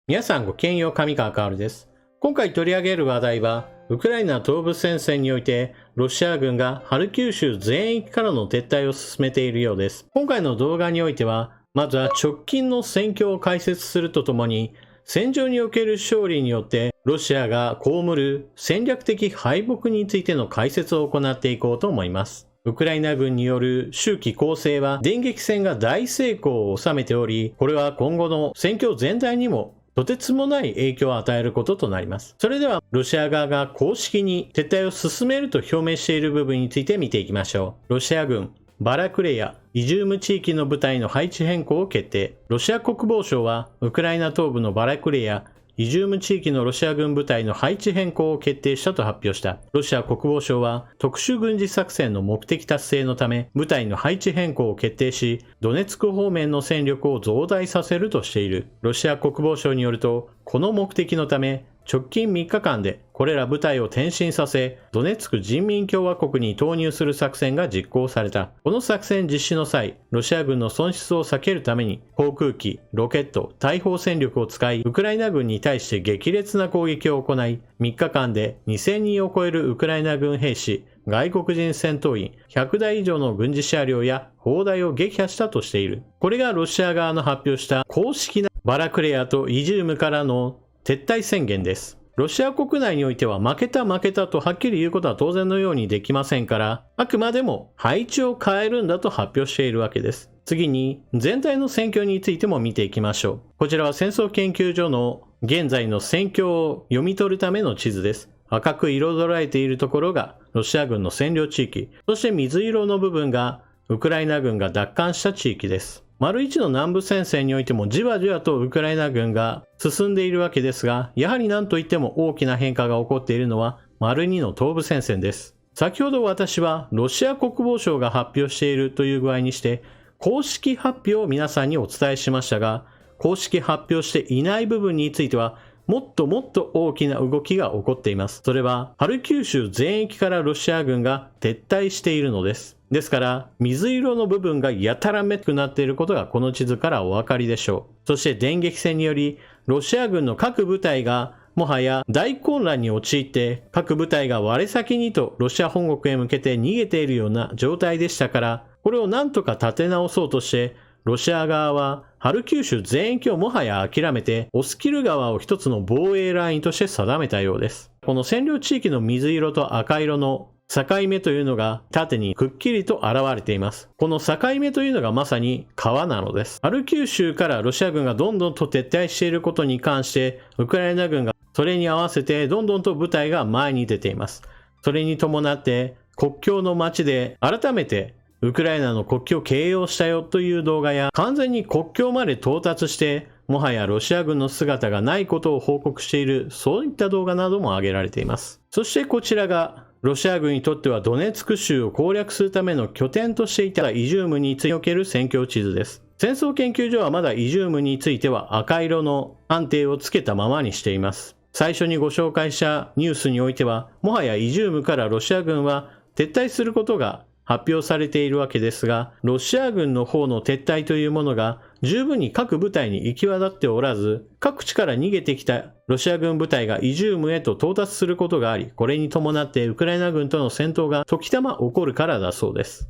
皆さんごきげんよう、上川薫です。今回取り上げる話題は、ウクライナ東部戦線において、ロシア軍がハルキウ州全域からの撤退を進めているようです。今回の動画においては、まずは直近の戦況を解説するとともに、戦場における勝利によって、ロシアが被る戦略的敗北についての解説を行っていこうと思います。ウクライナ軍による秋季攻勢は電撃戦が大成功を収めており、これは今後の戦況全体にもとてつもない影響を与えることとなります。それではロシア側が公式に撤退を進めると表明している部分について見ていきましょう。ロシア軍バラクレヤ、イジューム地域の部隊の配置変更を決定。ロシア国防省はウクライナ東部のバラクレヤ、イジューム地域のロシア軍部隊の配置変更を決定したと発表した。ロシア国防省は特殊軍事作戦の目的達成のため部隊の配置変更を決定し、ドネツク方面の戦力を増大させるとしている。ロシア国防省によると、この目的のため直近3日間でこれら部隊を転進させ、ドネツク人民共和国に投入する作戦が実行された。この作戦実施の際、ロシア軍の損失を避けるために、航空機、ロケット、大砲戦力を使い、ウクライナ軍に対して激烈な攻撃を行い、3日間で2000人を超えるウクライナ軍兵士、外国人戦闘員、100台以上の軍事車両や砲台を撃破したとしている。これがロシア側の発表した公式なバラクレヤとイジュームからの撤退宣言です。ロシア国内においては負けたとはっきり言うことは当然のようにできませんから、あくまでも配置を変えるんだと発表しているわけです。次に全体の戦況についても見ていきましょう。こちらは戦争研究所の現在の戦況を読み取るための地図です。赤く彩られているところがロシア軍の占領地域、そして水色の部分がウクライナ軍が奪還した地域です。丸1の南部戦線においてもじわじわとウクライナ軍が進んでいるわけですが、やはり何といっても大きな変化が起こっているのは丸2の東部戦線です。先ほど私はロシア国防省が発表しているという具合にして、公式発表を皆さんにお伝えしましたが、公式発表していない部分については、もっと大きな動きが起こっています。それは、ハルキウ州全域からロシア軍が撤退しているのです。ですから、水色の部分がやたらめくなっていることがこの地図からお分かりでしょう。そして電撃戦により、ロシア軍の各部隊がもはや大混乱に陥って、各部隊が我先にとロシア本国へ向けて逃げているような状態でしたから、これをなんとか立て直そうとして、ロシア側はハルキウ州全域をもはや諦めて、オスキル川を一つの防衛ラインとして定めたようです。この占領地域の水色と赤色の境目というのが縦にくっきりと現れています。この境目というのがまさに川なのです。ハルキウ州からロシア軍がどんどんと撤退していることに関して、ウクライナ軍がそれに合わせてどんどんと部隊が前に出ています。それに伴って国境の街で改めてウクライナの国境を経由したよという動画や、完全に国境まで到達してもはやロシア軍の姿がないことを報告している、そういった動画なども挙げられています。そしてこちらがロシア軍にとってはドネツク州を攻略するための拠点としていたイジュームについておける戦況地図です。戦争研究所はまだイジュームについては赤色の安定をつけたままにしています。最初にご紹介したニュースにおいては、もはやイジュームからロシア軍は撤退することが発表されているわけですが、ロシア軍の方の撤退というものが十分に各部隊に行き渡っておらず、各地から逃げてきたロシア軍部隊がイジュームへと到達することがあり、これに伴ってウクライナ軍との戦闘が時たま起こるからだそうです。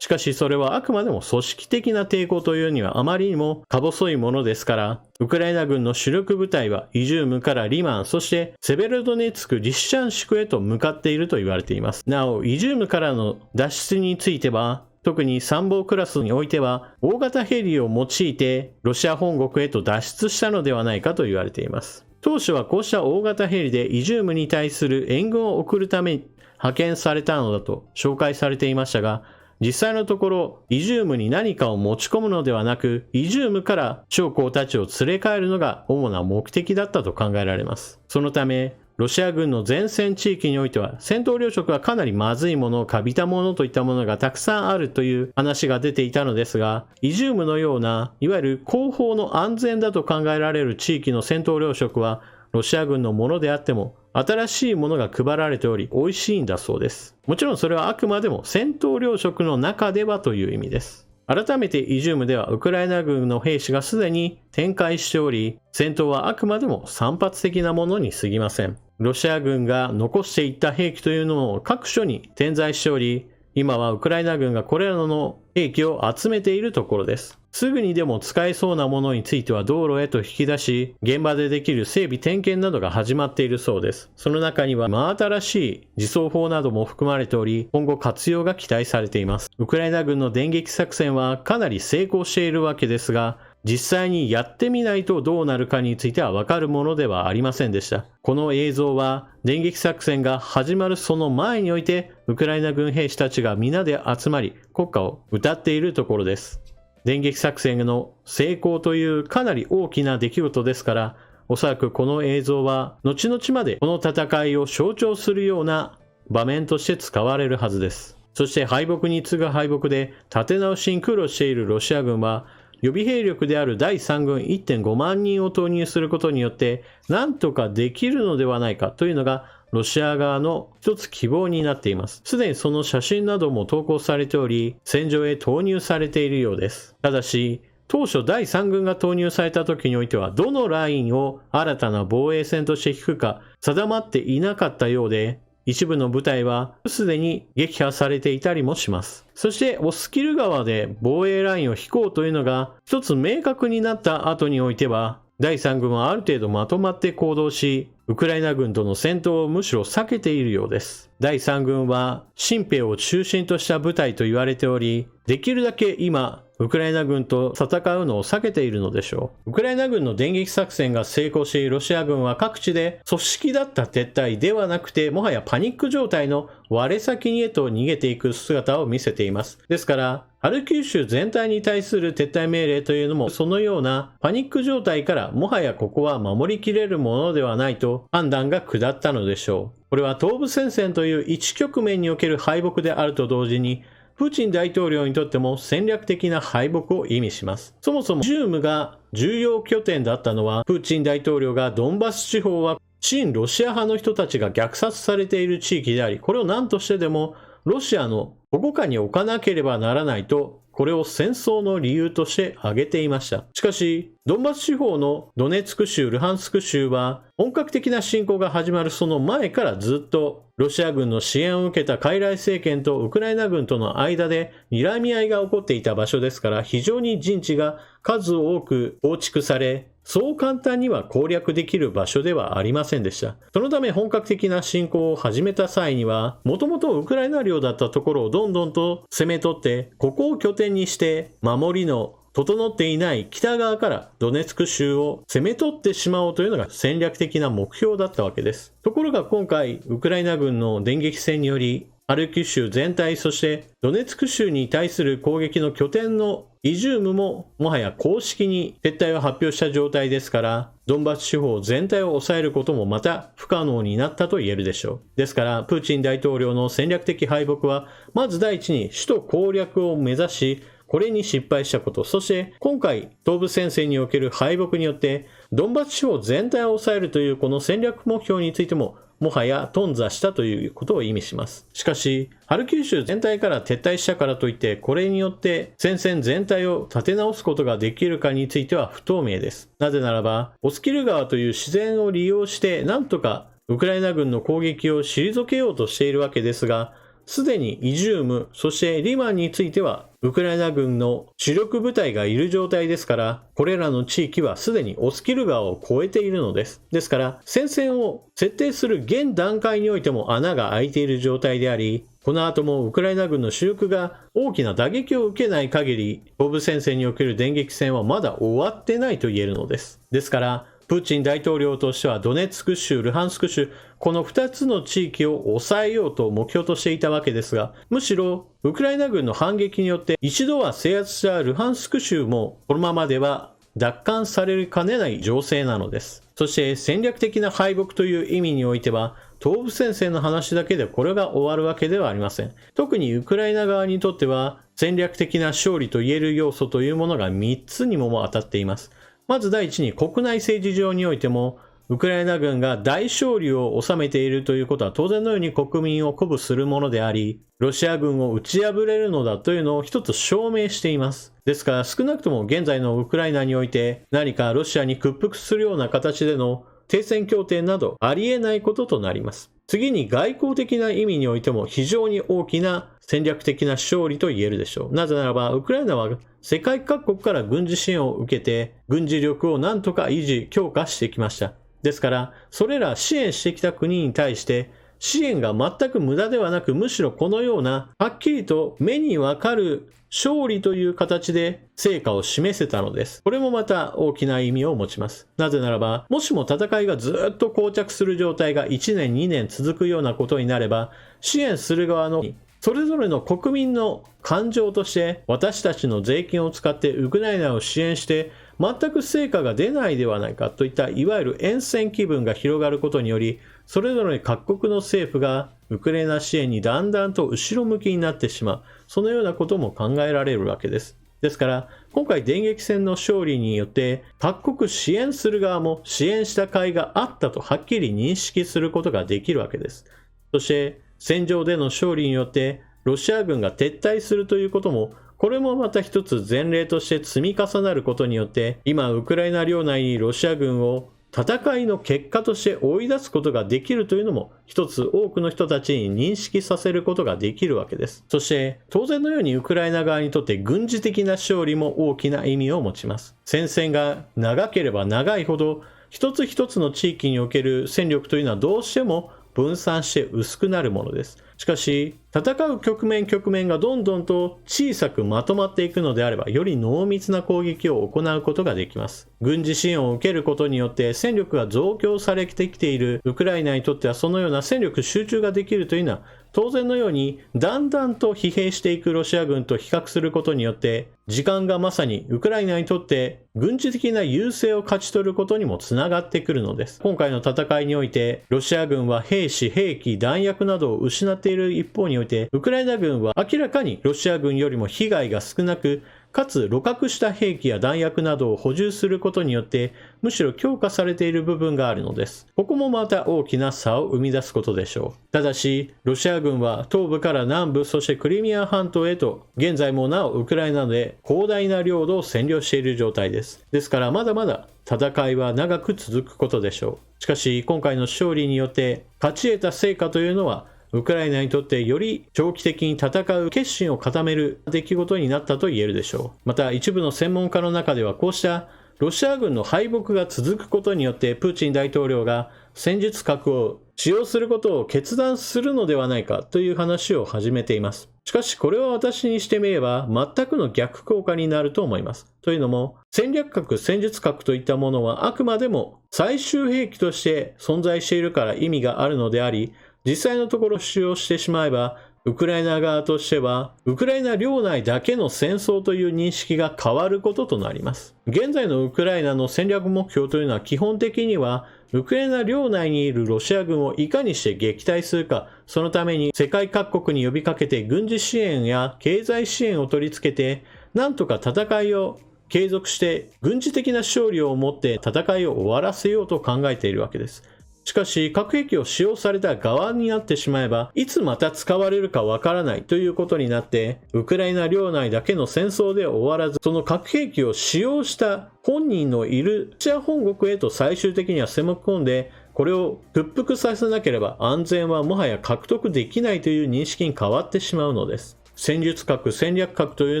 しかしそれはあくまでも組織的な抵抗というにはあまりにもか細いものですから、ウクライナ軍の主力部隊はイジュームからリマン、そしてセベロドネツク、リシチャンシクへと向かっていると言われています。なお、イジュームからの脱出については、特に参謀クラスにおいては、大型ヘリを用いてロシア本国へと脱出したのではないかと言われています。当初はこうした大型ヘリでイジュームに対する援軍を送るために派遣されたのだと紹介されていましたが、実際のところ、イジュームに何かを持ち込むのではなく、イジュームから将校たちを連れ帰るのが主な目的だったと考えられます。そのため、ロシア軍の前線地域においては、戦闘糧食はかなりまずいもの、カビたものといったものがたくさんあるという話が出ていたのですが、イジュームのような、いわゆる後方の安全だと考えられる地域の戦闘糧食は、ロシア軍のものであっても、新しいものが配られており美味しいんだそうです。もちろんそれはあくまでも戦闘糧食の中ではという意味です。改めてイジュームではウクライナ軍の兵士がすでに展開しており、戦闘はあくまでも散発的なものに過ぎません。ロシア軍が残していった兵器というのも各所に点在しており、今はウクライナ軍がこれらの兵器を集めているところです。すぐにでも使えそうなものについては道路へと引き出し、現場でできる整備点検などが始まっているそうです。その中には真新しい自走砲なども含まれており、今後活用が期待されています。ウクライナ軍の電撃作戦はかなり成功しているわけですが、実際にやってみないとどうなるかについてはわかるものではありませんでした。この映像は電撃作戦が始まるその前において、ウクライナ軍兵士たちが皆で集まり国歌を歌っているところです。電撃作戦の成功というかなり大きな出来事ですから、おそらくこの映像は後々までこの戦いを象徴するような場面として使われるはずです。そして敗北に次ぐ敗北で立て直しに苦労しているロシア軍は、予備兵力である第3軍 1.5 万人を投入することによって何とかできるのではないかというのがロシア側の一つ希望になっています。すでにその写真なども投稿されており、戦場へ投入されているようです。ただし、当初第3軍が投入された時においては、どのラインを新たな防衛線として引くか定まっていなかったようで、一部の部隊はすでに撃破されていたりもします。そしてオスキル川で防衛ラインを引こうというのが一つ明確になった後においては、第3軍はある程度まとまって行動し、ウクライナ軍との戦闘をむしろ避けているようです。第3軍は新兵を中心とした部隊と言われており、できるだけ今、ウクライナ軍と戦うのを避けているのでしょう。ウクライナ軍の電撃作戦が成功し、ロシア軍は各地で組織だった撤退ではなくて、もはやパニック状態の我先へと逃げていく姿を見せています。ですから、ハルキウ州全体に対する撤退命令というのも、そのようなパニック状態からもはやここは守りきれるものではないと判断が下ったのでしょう。これは東部戦線という一局面における敗北であると同時に、プーチン大統領にとっても戦略的な敗北を意味します。そもそもイジュームが重要拠点だったのは、プーチン大統領がドンバス地方は親ロシア派の人たちが虐殺されている地域であり、これを何としてでもロシアの保護下に置かなければならないと、これを戦争の理由として挙げていました。しかし、ドンバス地方のドネツク州、ルハンスク州は本格的な侵攻が始まるその前からずっとロシア軍の支援を受けた傀儡政権とウクライナ軍との間で睨み合いが起こっていた場所ですから、非常に陣地が数多く構築され、そう簡単には攻略できる場所ではありませんでした。そのため本格的な侵攻を始めた際には、もともとウクライナ領だったところをどんどんと攻め取って、ここを拠点にして守りの整っていない北側からドネツク州を攻め取ってしまおうというのが戦略的な目標だったわけです。ところが今回、ウクライナ軍の電撃戦により、ハルキウ州全体、そしてドネツク州に対する攻撃の拠点のイジュームももはや公式に撤退を発表した状態ですから、ドンバス地方全体を抑えることもまた不可能になったと言えるでしょう。ですから、プーチン大統領の戦略的敗北は、まず第一に首都攻略を目指し、これに失敗したこと、そして今回東部戦線における敗北によってドンバス地方全体を抑えるというこの戦略目標についてももはや頓挫したということを意味します。しかし、ハルキウ州全体から撤退したからといって、これによって戦線全体を立て直すことができるかについては不透明です。なぜならば、オスキル川という自然を利用してなんとかウクライナ軍の攻撃を退けようとしているわけですが、すでにイジューム、そしてリマンについては、ウクライナ軍の主力部隊がいる状態ですから、これらの地域はすでにオスキル川を越えているのです。ですから、戦線を設定する現段階においても穴が開いている状態であり、この後もウクライナ軍の主力が大きな打撃を受けない限り、東部戦線における電撃戦はまだ終わってないと言えるのです。ですから、プーチン大統領としてはドネツク州、ルハンスク州、この2つの地域を抑えようと目標としていたわけですが、むしろウクライナ軍の反撃によって一度は制圧したルハンスク州もこのままでは奪還されかねない情勢なのです。そして戦略的な敗北という意味においては、東部戦線の話だけでこれが終わるわけではありません。特にウクライナ側にとっては戦略的な勝利と言える要素というものが3つにも当たっています。まず第一に国内政治上においても、ウクライナ軍が大勝利を収めているということは当然のように国民を鼓舞するものであり、ロシア軍を打ち破れるのだというのを一つ証明しています。ですから少なくとも現在のウクライナにおいて何かロシアに屈服するような形での停戦協定などありえないこととなります。次に外交的な意味においても非常に大きな戦略的な勝利と言えるでしょう。なぜならばウクライナは世界各国から軍事支援を受けて軍事力を何とか維持強化してきました。ですからそれら支援してきた国に対して支援が全く無駄ではなく、むしろこのようなはっきりと目にわかる勝利という形で成果を示せたのです。これもまた大きな意味を持ちます。なぜならば、もしも戦いがずっと膠着する状態が1年2年続くようなことになれば、支援する側のそれぞれの国民の感情として私たちの税金を使ってウクライナを支援して全く成果が出ないではないかといったいわゆる厭戦気分が広がることにより、それぞれ各国の政府がウクライナ支援にだんだんと後ろ向きになってしまう、そのようなことも考えられるわけです。ですから今回電撃戦の勝利によって各国支援する側も支援した甲斐があったとはっきり認識することができるわけです。そして戦場での勝利によってロシア軍が撤退するということも、これもまた一つ前例として積み重なることによって、今ウクライナ領内にロシア軍を戦いの結果として追い出すことができるというのも一つ多くの人たちに認識させることができるわけです。そして当然のようにウクライナ側にとって軍事的な勝利も大きな意味を持ちます。戦線が長ければ長いほど一つ一つの地域における戦力というのはどうしても分散して薄くなるものです。しかし戦う局面がどんどんと小さくまとまっていくのであれば、より濃密な攻撃を行うことができます。軍事支援を受けることによって戦力が増強されてきているウクライナにとっては、そのような戦力集中ができるというのは当然のようにだんだんと疲弊していくロシア軍と比較することによって、時間がまさにウクライナにとって軍事的な優勢を勝ち取ることにもつながってくるのです。今回の戦いにおいてロシア軍は兵士、兵器、弾薬などを失っている一方において、ウクライナ軍は明らかにロシア軍よりも被害が少なく、かつ露獲した兵器や弾薬などを補充することによってむしろ強化されている部分があるのです。ここもまた大きな差を生み出すことでしょう。ただしロシア軍は東部から南部、そしてクリミア半島へと現在もなおウクライナで広大な領土を占領している状態です。ですからまだまだ戦いは長く続くことでしょう。しかし今回の勝利によって勝ち得た成果というのはウクライナにとってより長期的に戦う決心を固める出来事になったと言えるでしょう。また一部の専門家の中では、こうしたロシア軍の敗北が続くことによってプーチン大統領が戦術核を使用することを決断するのではないかという話を始めています。しかしこれは私にしてみれば全くの逆効果になると思います。というのも戦略核、戦術核といったものはあくまでも最終兵器として存在しているから意味があるのであり、実際のところ使用してしまえばウクライナ側としてはウクライナ領内だけの戦争という認識が変わることとなります。現在のウクライナの戦略目標というのは基本的にはウクライナ領内にいるロシア軍をいかにして撃退するか、そのために世界各国に呼びかけて軍事支援や経済支援を取り付けて、なんとか戦いを継続して軍事的な勝利をもって戦いを終わらせようと考えているわけです。しかし核兵器を使用された側になってしまえばいつまた使われるかわからないということになって、ウクライナ領内だけの戦争で終わらず、その核兵器を使用した本人のいるロシア本国へと最終的には攻め込んで、これを屈服させなければ安全はもはや獲得できないという認識に変わってしまうのです。戦術核、戦略核という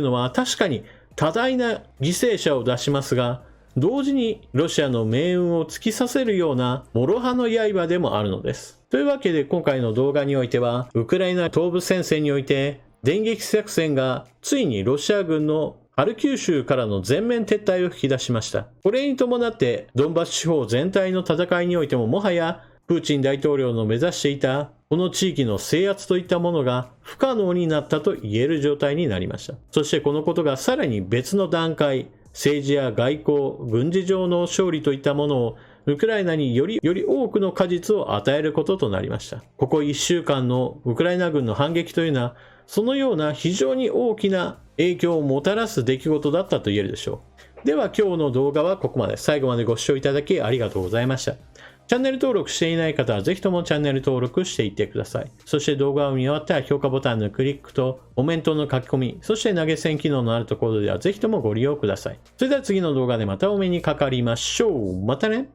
のは確かに多大な犠牲者を出しますが、同時にロシアの命運を突き刺せるような諸刃の刃でもあるのです。というわけで今回の動画においては、ウクライナ東部戦線において電撃作戦がついにロシア軍のハルキウ州からの全面撤退を引き出しました。これに伴ってドンバス地方全体の戦いにおいてももはやプーチン大統領の目指していたこの地域の制圧といったものが不可能になったと言える状態になりました。そしてこのことがさらに別の段階、政治や外交、軍事上の勝利といったものをウクライナにより多くの果実を与えることとなりました。ここ1週間のウクライナ軍の反撃というのはそのような非常に大きな影響をもたらす出来事だったと言えるでしょう。では今日の動画はここまで。最後までご視聴いただきありがとうございました。チャンネル登録していない方はぜひともチャンネル登録していってください。そして動画を見終わったら評価ボタンのクリックとコメントの書き込み、そして投げ銭機能のあるところではぜひともご利用ください。それでは次の動画でまたお目にかかりましょう。またね。